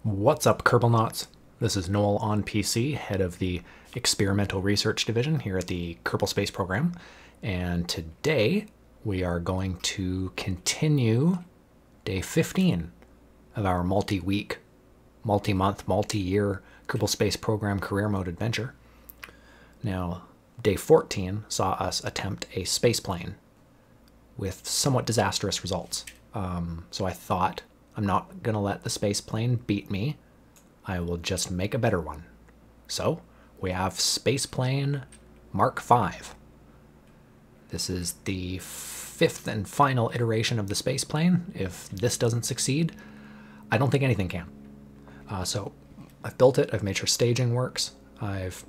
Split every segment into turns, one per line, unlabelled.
What's up, Kerbalnauts? This is NOELonPC, head of the Experimental Research Division here at the Kerbal Space Program. And today we are going to continue day 15 of our multi-week, multi-month, multi-year Kerbal Space Program career mode adventure. Now, day 14 saw us attempt a spaceplane with somewhat disastrous results. So I thought, I'm not going to let the spaceplane beat me. I will just make a better one. So we have spaceplane Mark 5. This is the fifth and final iteration of the spaceplane. If this doesn't succeed, I don't think anything can. So I've built it. I've made sure staging works. I've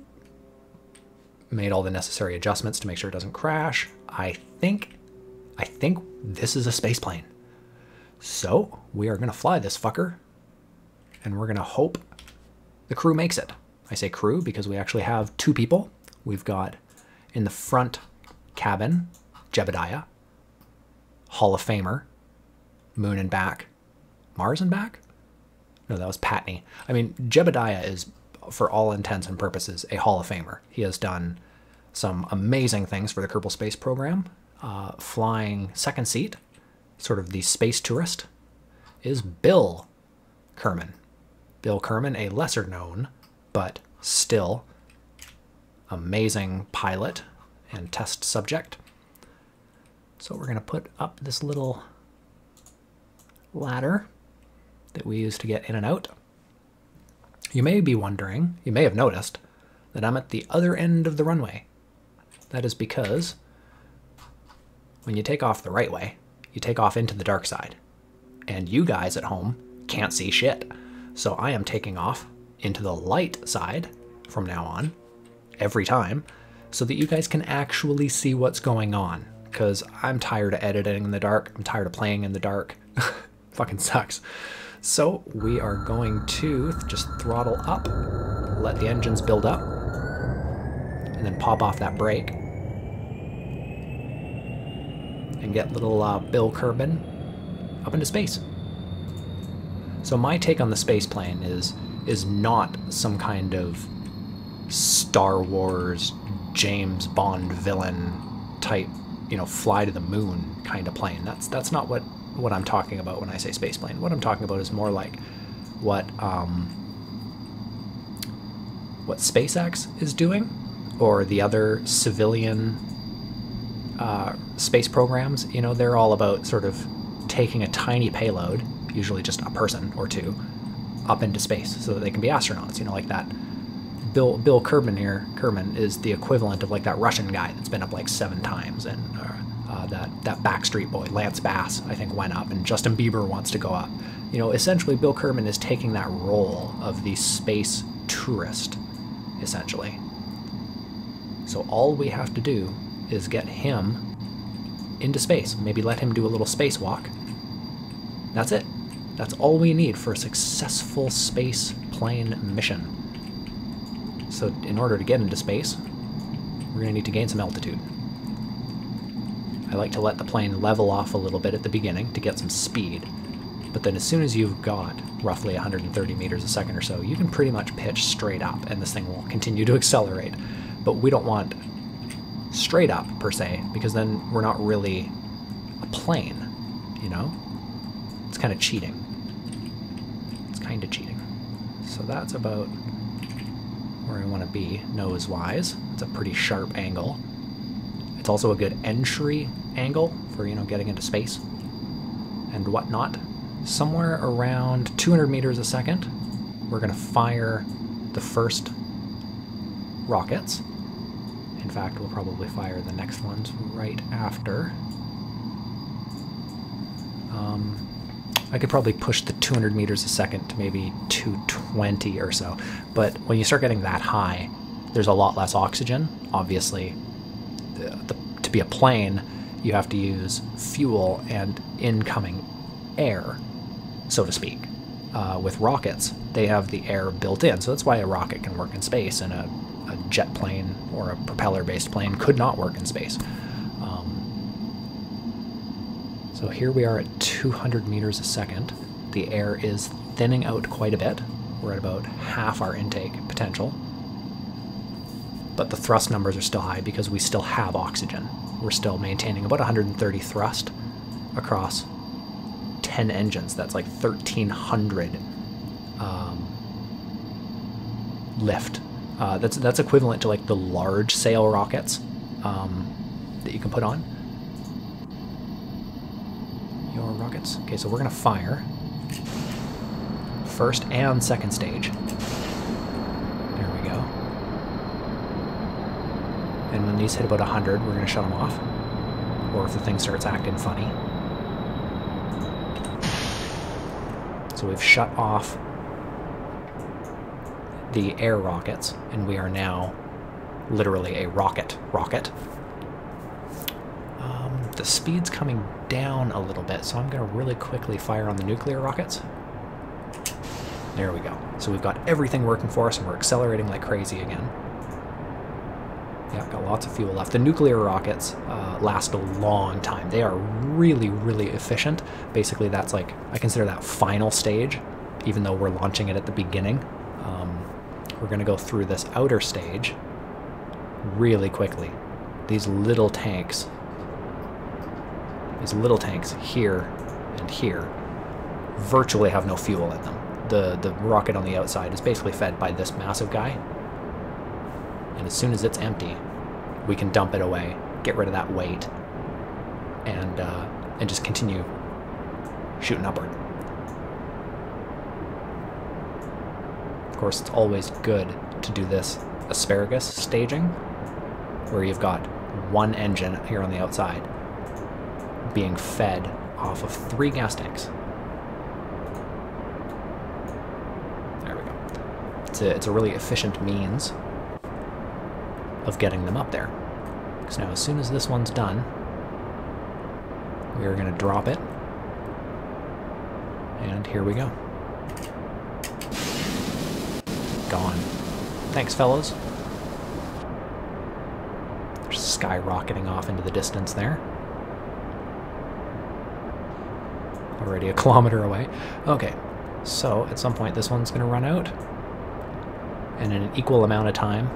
made all the necessary adjustments to make sure it doesn't crash. I think this is a spaceplane. So we are going to fly this fucker, and we're going to hope the crew makes it. I say crew because we actually have two people. We've got in the front cabin, Jebediah, Hall of Famer, Moon and back, Mars and back? No, that was Patney. I mean, Jebediah is, for all intents and purposes, a Hall of Famer. He has done some amazing things for the Kerbal Space Program. Flying second seat, sort of the space tourist, is Bill Kerman. Bill Kerman, a lesser known, but still amazing pilot and test subject. So we're going to put up this little ladder that we use to get in and out. You may be wondering, you may have noticed, that I'm at the other end of the runway. That is because when you take off the right way, you take off into the dark side. And you guys at home can't see shit. So I am taking off into the light side from now on, every time, so that you guys can actually see what's going on. Because I'm tired of editing in the dark. I'm tired of playing in the dark. Fucking sucks. So we are going to just throttle up, let the engines build up, and then pop off that brake. And get little Bill Kerman up into space. So my take on the space plane is not some kind of Star Wars, James Bond villain type, fly to the moon kind of plane. That's not what I'm talking about when I say space plane. What I'm talking about is more like what SpaceX is doing, or the other civilian space programs. They're all about sort of taking a tiny payload, usually just a person or two, up into space so that they can be astronauts, like that. Bill Kerman here, Kerman, is the equivalent of like that Russian guy that's been up like 7 times, and that Backstreet Boy, Lance Bass, I think went up, and Justin Bieber wants to go up. Essentially Bill Kerman is taking that role of the space tourist, essentially. So all we have to do is get him into space. Maybe let him do a little spacewalk. That's it. That's all we need for a successful space plane mission. So in order to get into space, we're going to need to gain some altitude. I like to let the plane level off a little bit at the beginning to get some speed. But then as soon as you've got roughly 130 meters a second or so, you can pretty much pitch straight up and this thing will continue to accelerate. But we don't want straight up per se, because then we're not really a plane, It's kind of cheating. So that's about where I want to be nose-wise. It's a pretty sharp angle. It's also a good entry angle for, getting into space and whatnot. Somewhere around 200 meters a second, we're going to fire the first rockets. In fact, we'll probably fire the next ones right after. I could probably push the 200 meters a second to maybe 220 or so. But when you start getting that high, there's a lot less oxygen. Obviously, to be a plane, you have to use fuel and incoming air, so to speak. With rockets, they have the air built in. So that's why a rocket can work in space, and a jet plane or a propeller-based plane could not work in space. So here we are at 200 meters a second. the air is thinning out quite a bit. We're at about half our intake potential. But the thrust numbers are still high because we still have oxygen. We're still maintaining about 130 thrust across 10 engines. That's like 1,300 lift. That's equivalent to like the large sail rockets that you can put on your rockets. Okay, so we're gonna fire first and second stage. There we go. And when these hit about 100, we're gonna shut them off. Or if the thing starts acting funny. So we've shut off the air rockets, and we are now literally a rocket. The speed's coming down a little bit, so I'm going to really quickly fire on the nuclear rockets. There we go. So we've got everything working for us, and we're accelerating like crazy again. Yeah, got lots of fuel left. The nuclear rockets last a long time. They are really, really efficient. Basically, that's like, I consider that final stage, even though we're launching it at the beginning. We're going to go through this outer stage really quickly. These little tanks here and here virtually have no fuel in them. The rocket on the outside is basically fed by this massive guy. And as soon as it's empty, we can dump it away, get rid of that weight, and just continue shooting upward. Of course, it's always good to do this asparagus staging, where you've got one engine here on the outside being fed off of 3 gas tanks. There we go. It's a really efficient means of getting them up there. So now as soon as this one's done, we are going to drop it. And here we go. Gone. Thanks, fellows. They're skyrocketing off into the distance there. Already a kilometer away. Okay, so at some point this one's going to run out. And in an equal amount of time,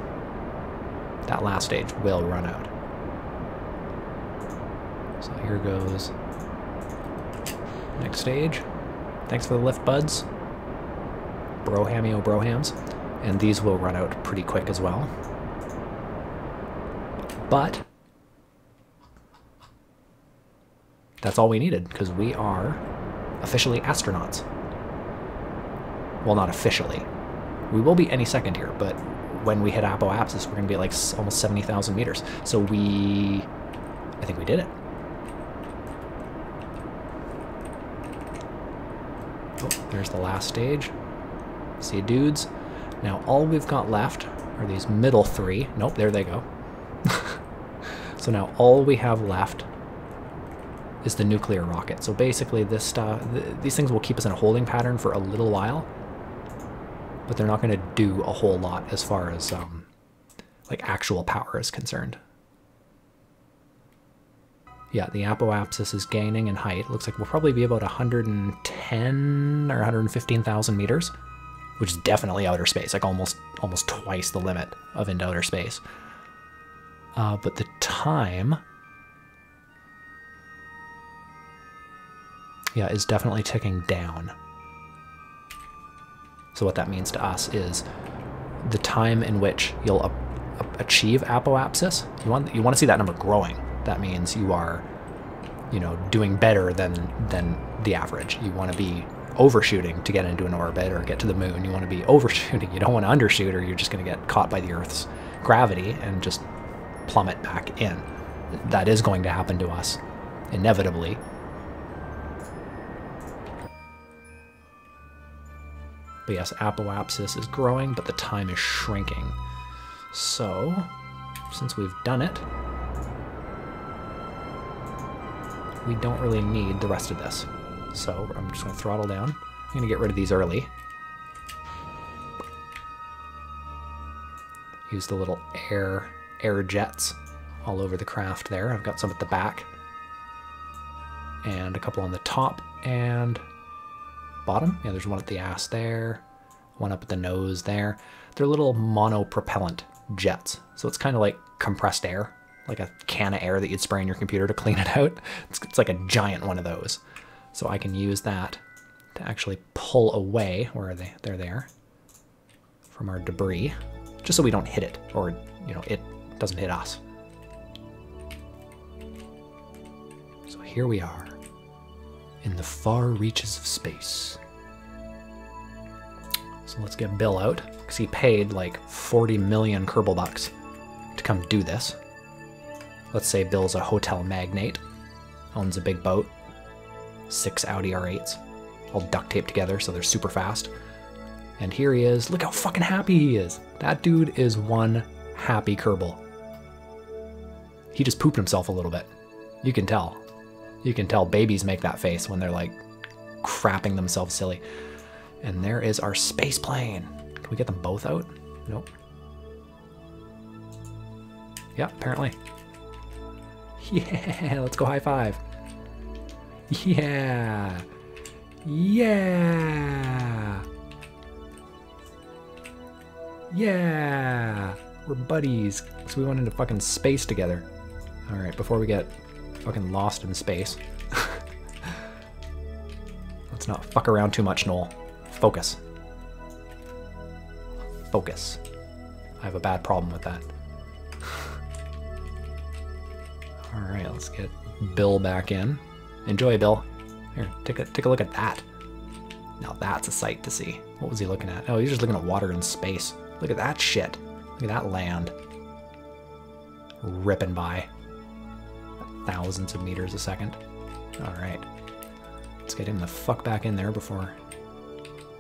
that last stage will run out. So here goes next stage. Thanks for the lift, buds. Brohammy-o brohams. And these will run out pretty quick as well. But that's all we needed, because we are officially astronauts. Well, not officially. We will be any second here, but when we hit apoapsis, we're going to be at like almost 70,000 meters. So I think we did it. Oh, there's the last stage. See you, dudes. Now all we've got left are these middle 3. Nope, there they go. So now all we have left is the nuclear rocket. So basically this stuff, these things will keep us in a holding pattern for a little while, but they're not going to do a whole lot as far as like actual power is concerned. Yeah, the apoapsis is gaining in height. Looks like we'll probably be about 110 or 115,000 meters, which is definitely outer space, like almost twice the limit of into outer space. But the time, yeah, is definitely ticking down. So what that means to us is the time in which you'll achieve apoapsis. You want to see that number growing. That means you are, doing better than the average. You want to be overshooting to get into an orbit or get to the moon. You want to be overshooting. You don't want to undershoot, or you're just going to get caught by the Earth's gravity and just plummet back in. That is going to happen to us, inevitably. But yes, apoapsis is growing, but the time is shrinking. So, since we've done it, we don't really need the rest of this. So I'm just going to throttle down. I'm going to get rid of these early. Use the little air jets all over the craft there. I've got some at the back and a couple on the top, and bottom. Yeah, there's one at the ass there, one up at the nose there. They're little monopropellant jets. So it's kind of like compressed air, like a can of air that you'd spray in your computer to clean it out. It's like a giant one of those. So I can use that to actually pull away, where are they? They're there, from our debris, just so we don't hit it, or, you know, it doesn't hit us. So here we are, in the far reaches of space. So let's get Bill out, because he paid like 40 million Kerbal bucks to come do this. Let's say Bill's a hotel magnate, owns a big boat, 6 Audi R8s, all duct taped together so they're super fast. And here he is. Look how fucking happy he is. That dude is one happy Kerbal. He just pooped himself a little bit. You can tell. You can tell babies make that face when they're like crapping themselves silly. And there is our space plane. Can we get them both out? Nope. Yeah, apparently. Yeah, let's go high five. Yeah. Yeah. Yeah. We're buddies. So we went into fucking space together. Alright, before we get fucking lost in space. Let's not fuck around too much, Noel. Focus. Focus. I have a bad problem with that. Alright, let's get Bill back in. Enjoy, Bill. Here, take a look at that. Now that's a sight to see. What was he looking at? Oh, he's just looking at water in space. Look at that shit. Look at that land. Ripping by. Thousands of meters a second. Alright. Let's get him the fuck back in there before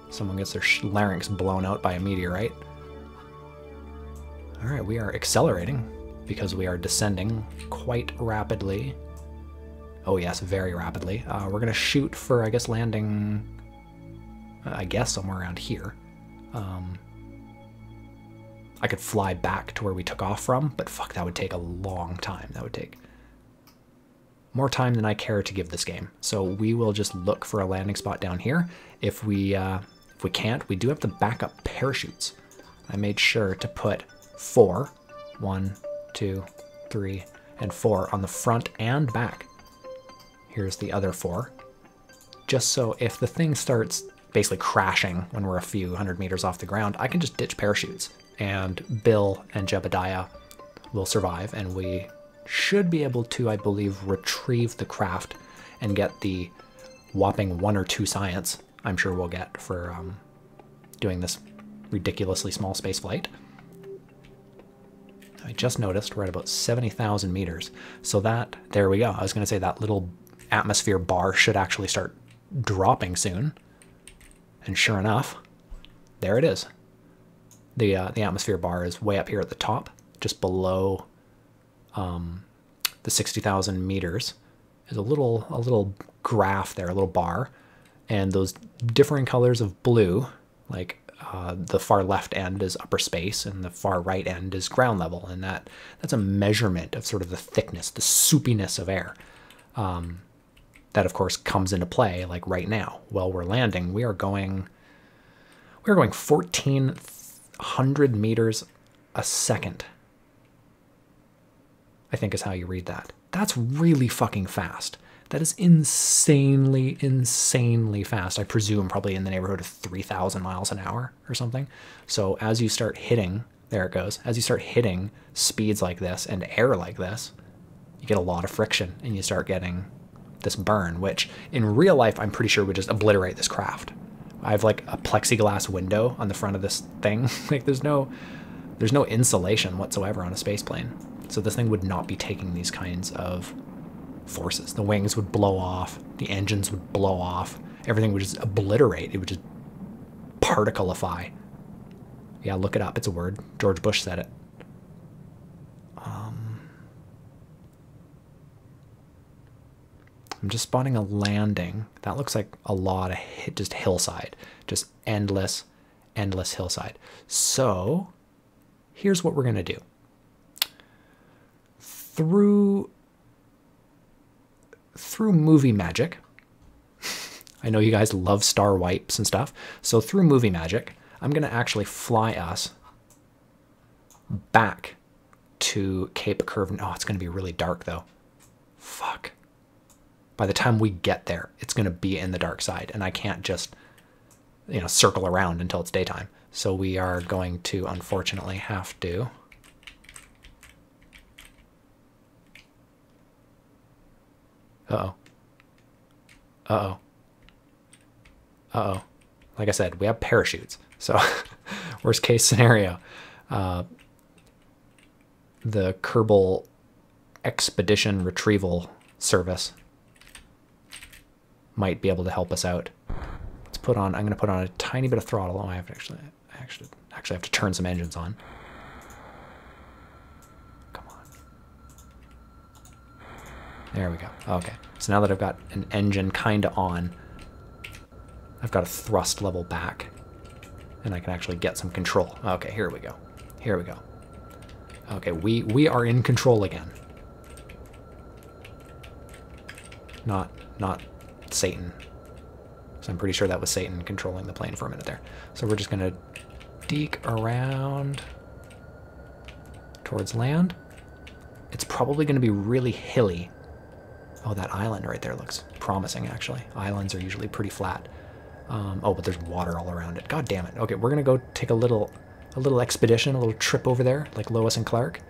someone gets their larynx blown out by a meteorite. Alright, we are accelerating because we are descending quite rapidly. Oh yes, very rapidly. We're gonna shoot for, I guess, landing, I guess, somewhere around here. I could fly back to where we took off from, but fuck, that would take a long time. That would take more time than I care to give this game. So we will just look for a landing spot down here. If we can't, we do have the backup parachutes. I made sure to put 4, 1, 2, 3, and 4 on the front and back. Here's the other 4. Just so if the thing starts basically crashing when we're a few hundred meters off the ground, I can just ditch parachutes. And Bill and Jebediah will survive, and we should be able to, I believe, retrieve the craft and get the whopping 1 or 2 science I'm sure we'll get for doing this ridiculously small space flight. I just noticed we're at about 70,000 meters. So that, there we go. I was going to say that little atmosphere bar should actually start dropping soon. And sure enough, there it is. The atmosphere bar is way up here at the top, just below the 60,000 meters. There's a little graph there, a little bar, and those differing colors of blue, like the far left end is upper space and the far right end is ground level, and that's a measurement of sort of the thickness, the soupiness of air. That of course comes into play like right now. While we're landing, we are going 1,400 meters a second, I think is how you read that. That's really fucking fast. That is insanely, insanely fast. I presume probably in the neighborhood of 3,000 miles an hour or something. So as you start hitting, there it goes, as you start hitting speeds like this and air like this, you get a lot of friction and you start getting this burn, which in real life I'm pretty sure would just obliterate this craft. I have like a plexiglass window on the front of this thing. Like there's no insulation whatsoever on a space plane. So this thing would not be taking these kinds of forces. The wings would blow off, the engines would blow off, everything would just obliterate. It would just particleify. Yeah, look it up. It's a word. George Bush said it. I'm just spotting a landing. That looks like a lot of just hillside. Just endless, endless hillside. So here's what we're going to do. Through movie magic, I know you guys love star wipes and stuff. So through movie magic, I'm going to actually fly us back to Cape Curve. Oh, it's going to be really dark though. Fuck. By the time we get there, it's going to be in the dark side, and I can't just, you know, circle around until it's daytime. So we are going to, unfortunately, have to... Uh-oh. Uh-oh. Uh-oh. Like I said, we have parachutes. So, worst case scenario, the Kerbal Expedition Retrieval Service might be able to help us out. Let's put on, I'm going to put on a tiny bit of throttle. Oh, I have to actually have to turn some engines on. Come on. There we go. Okay. So now that I've got an engine kind of on, I've got a thrust level back, and I can actually get some control. Okay, here we go. Here we go. Okay, we are in control again. Not Satan. So I'm pretty sure that was Satan controlling the plane for a minute there. So we're just going to deke around towards land. It's probably going to be really hilly. Oh, that island right there looks promising, actually. Islands are usually pretty flat. Oh, but there's water all around it. God damn it. Okay, we're going to go take a little expedition, a little trip over there, like Lois and Clark,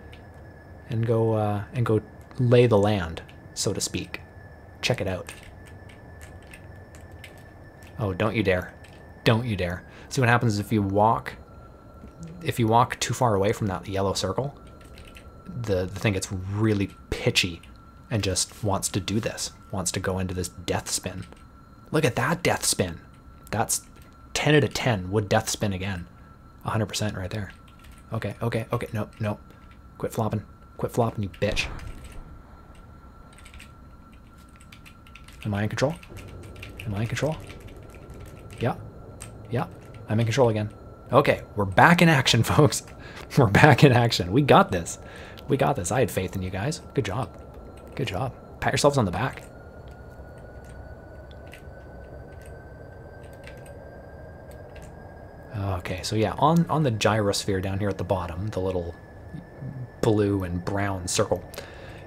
and go lay the land, so to speak. Check it out. Oh, don't you dare. Don't you dare. See what happens if you walk too far away from that yellow circle, the thing gets really pitchy and just wants to do this. Wants to go into this death spin. Look at that death spin. That's 10 out of 10 would death spin again. 100% right there. Okay, okay, okay. Nope, nope. Quit flopping. Quit flopping, you bitch. Am I in control? Am I in control? Yeah. Yeah. I'm in control again. Okay, we're back in action, folks. We're back in action. We got this. We got this. I had faith in you guys. Good job. Good job. Pat yourselves on the back. Okay, so yeah, on the gyrosphere down here at the bottom, the little blue and brown circle,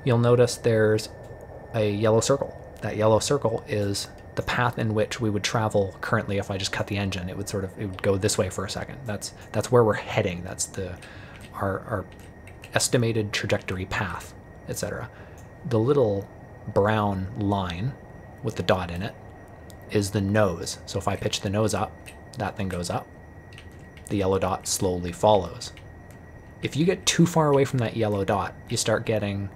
you'll notice there's a yellow circle. That yellow circle is the path in which we would travel currently if I just cut the engine. It would go this way for a second. That's where we're heading. That's our estimated trajectory path, etc. The little brown line with the dot in it is the nose. So if I pitch the nose up, that thing goes up. The yellow dot slowly follows. If you get too far away from that yellow dot, you start getting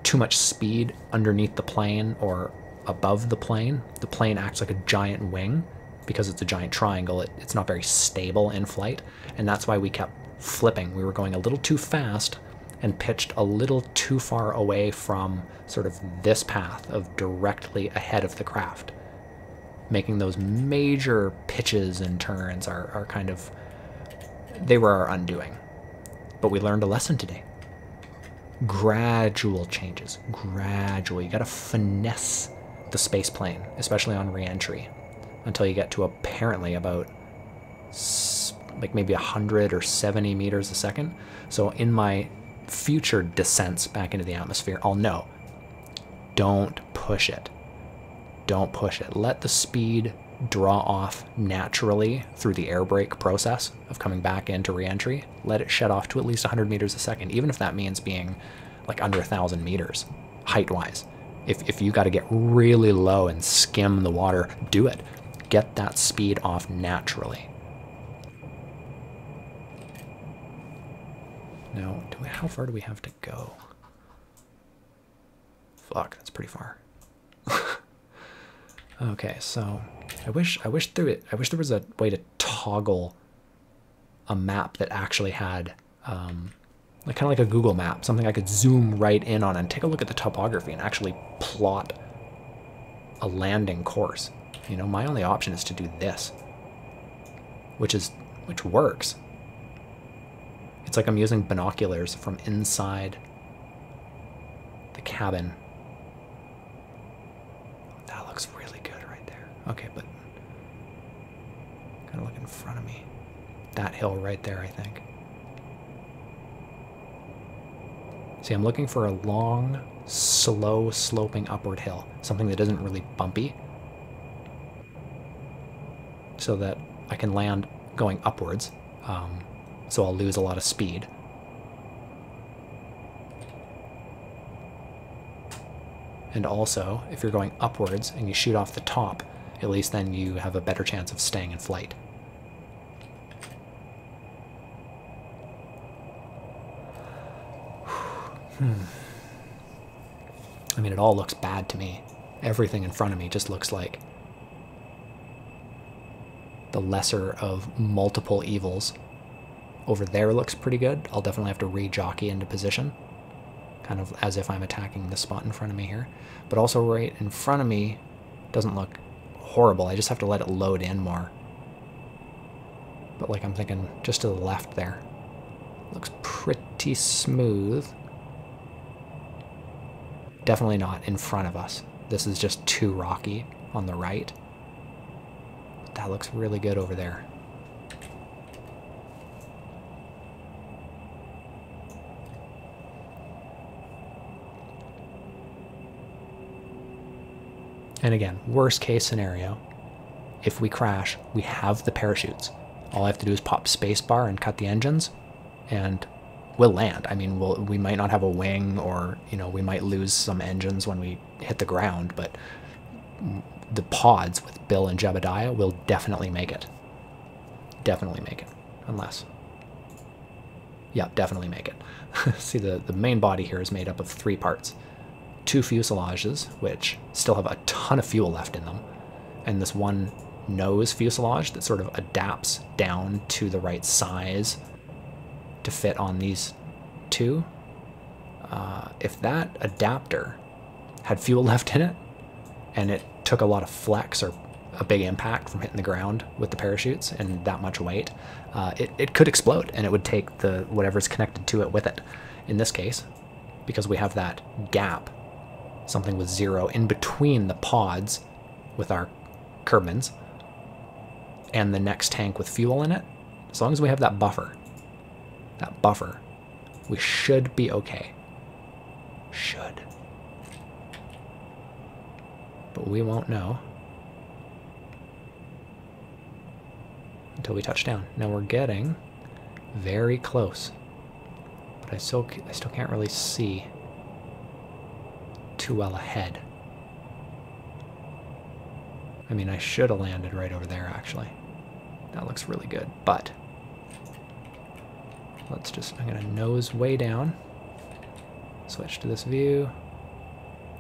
too much speed underneath the plane or above the plane. The plane acts like a giant wing because it's a giant triangle. It's not very stable in flight, and that's why we kept flipping. We were going a little too fast and pitched a little too far away from sort of this path of directly ahead of the craft. Making those major pitches and turns are kind of, they were our undoing. But we learned a lesson today. Gradual changes, gradual. You gotta finesse the space plane, especially on re-entry, until you get to apparently about like maybe 100 or 70 meters a second. So in my future descents back into the atmosphere, I'll know, don't push it. Don't push it. Let the speed draw off naturally through the air brake process of coming back into re-entry. Let it shed off to at least 100 meters a second, even if that means being like under 1,000 meters height-wise. If you got to get really low and skim the water, do it. Get that speed off naturally. Now, how far do we have to go? Fuck, that's pretty far. Okay, so I wish there was a way to toggle a map that actually had like kind of like a Google map, something I could zoom right in on and take a look at the topography and actually plot a landing course. You know, my only option is to do this, which works. It's like I'm using binoculars from inside the cabin. That looks really good right there. Okay, but gotta look in front of me. That hill right there, I think. See, I'm looking for a long, slow, sloping upward hill. Something that isn't really bumpy. So that I can land going upwards. So I'll lose a lot of speed. And also, if you're going upwards and you shoot off the top, at least then you have a better chance of staying in flight. I mean, it all looks bad to me. Everything in front of me just looks like the lesser of multiple evils. Over there looks pretty good. I'll definitely have to re-jockey into position, kind of as if I'm attacking the spot in front of me here. But also right in front of me doesn't look horrible. I just have to let it load in more. But like I'm thinking just to the left there. Looks pretty smooth. Definitely not in front of us. This is just too rocky on the right. But that looks really good over there. And again, worst case scenario, if we crash, we have the parachutes. All I have to do is pop spacebar and cut the engines, and we'll land. I mean, we might not have a wing, or we might lose some engines when we hit the ground, but the pods with Bill and Jebediah will definitely make it. Definitely make it, unless. Yeah, definitely make it. See, the main body here is made up of 3 parts. 2 fuselages, which still have a ton of fuel left in them, and this one nose fuselage that sort of adapts down to the right size to fit on these 2. If that adapter had fuel left in it, and it took a lot of flex or a big impact from hitting the ground with the parachutes and that much weight, it could explode, and it would take the whatever's connected to it with it. In this case, because we have that gap, something with 0 in between the pods with our Kerbals and the next tank with fuel in it, as long as we have that buffer, we should be okay. Should. But we won't know until we touch down. Now we're getting very close, but I still can't really see too well ahead. I mean, I should have landed right over there, actually. That looks really good, but I'm gonna nose way down, switch to this view.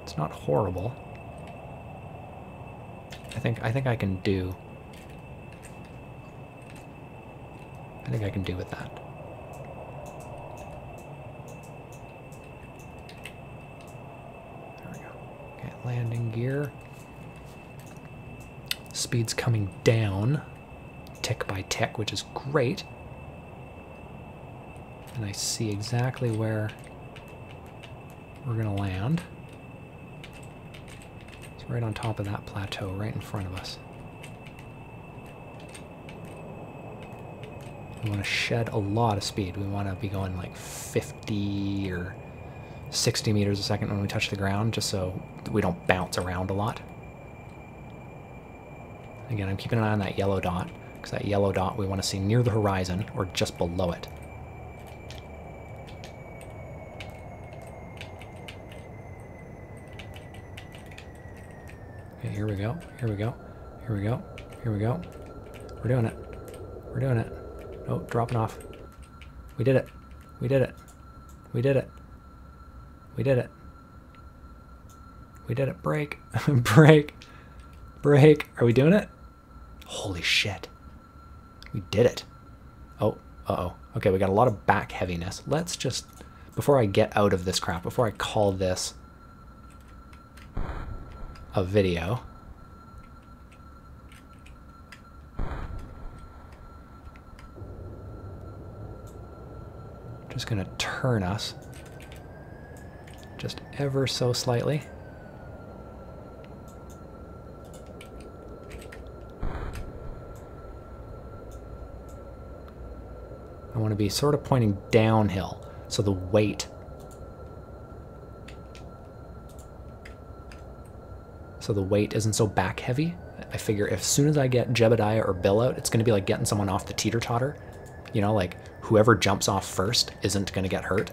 It's not horrible. I think I can do with that. There we go. Okay, landing gear. Speed's coming down tick by tick, which is great. And I see exactly where we're gonna land. It's right on top of that plateau, right in front of us. We want to shed a lot of speed. We want to be going like 50 or 60 meters a second when we touch the ground, just so we don't bounce around a lot. Again, I'm keeping an eye on that yellow dot, because that yellow dot we want to see near the horizon or just below it. Okay, here we go, here we go, here we go, here we go. We're doing it. We're doing it. Oh, dropping off. We did it. We did it. We did it. We did it. We did it. Brake. Brake. Brake. Are we doing it? Holy shit. We did it. Oh, uh-oh. Okay, we got a lot of back heaviness. Let's just, before I get out of this crap, before I call this a video, just gonna turn us just ever so slightly. want to be sort of pointing downhill, so the weight. So the weight isn't so back heavy. I figure as soon as I get Jebediah or Bill out, it's going to be like getting someone off the teeter-totter. You know, like whoever jumps off first isn't going to get hurt,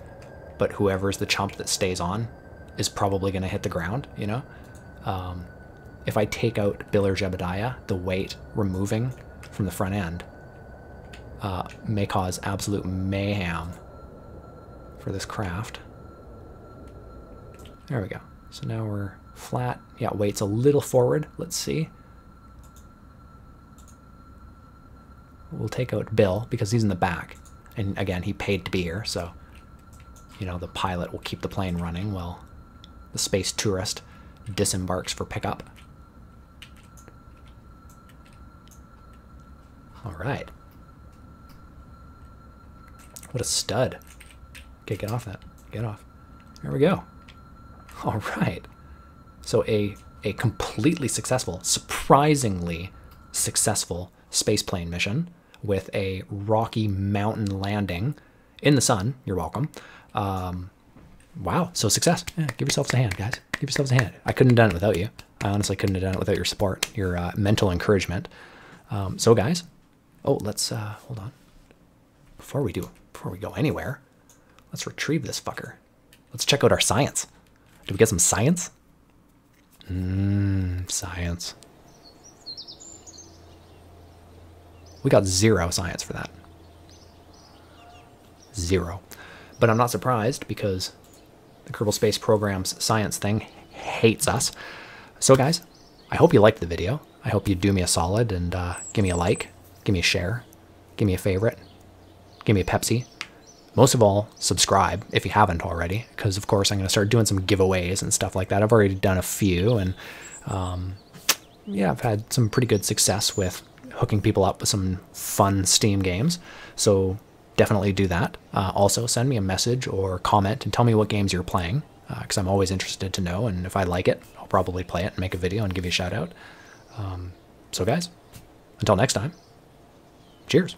but whoever's the chump that stays on is probably going to hit the ground, you know? If I take out Bill or Jebediah, the weight removing from the front end may cause absolute mayhem for this craft. There we go. So now we're flat. Yeah, weight's a little forward. Let's see. We'll take out Bill because he's in the back. And again, he paid to be here, so you know, the pilot will keep the plane running while the space tourist disembarks for pickup. All right. What a stud. Okay, get off that. Get off. There we go. All right. So a completely successful, surprisingly successful spaceplane mission with a rocky mountain landing in the sun. You're welcome. Wow. So success. Yeah, give yourselves a hand, guys. Give yourselves a hand. I couldn't have done it without you. I honestly couldn't have done it without your support, your mental encouragement. So guys, oh, let's hold on. Before we go anywhere, let's retrieve this fucker. Let's check out our science. Did we get some science? Science. We got 0 science for that. 0. But I'm not surprised because the Kerbal Space Program's science thing hates us. So guys, I hope you liked the video. I hope you do me a solid and give me a like, give me a share, give me a favorite, give me a Pepsi. Most of all, subscribe if you haven't already, because of course I'm going to start doing some giveaways and stuff like that. I've already done a few, and yeah, I've had some pretty good success with hooking people up with some fun Steam games. So definitely do that. Also, send me a message or comment and tell me what games you're playing, because I'm always interested to know, and if I like it, I'll probably play it and make a video and give you a shout out. So guys, until next time, cheers.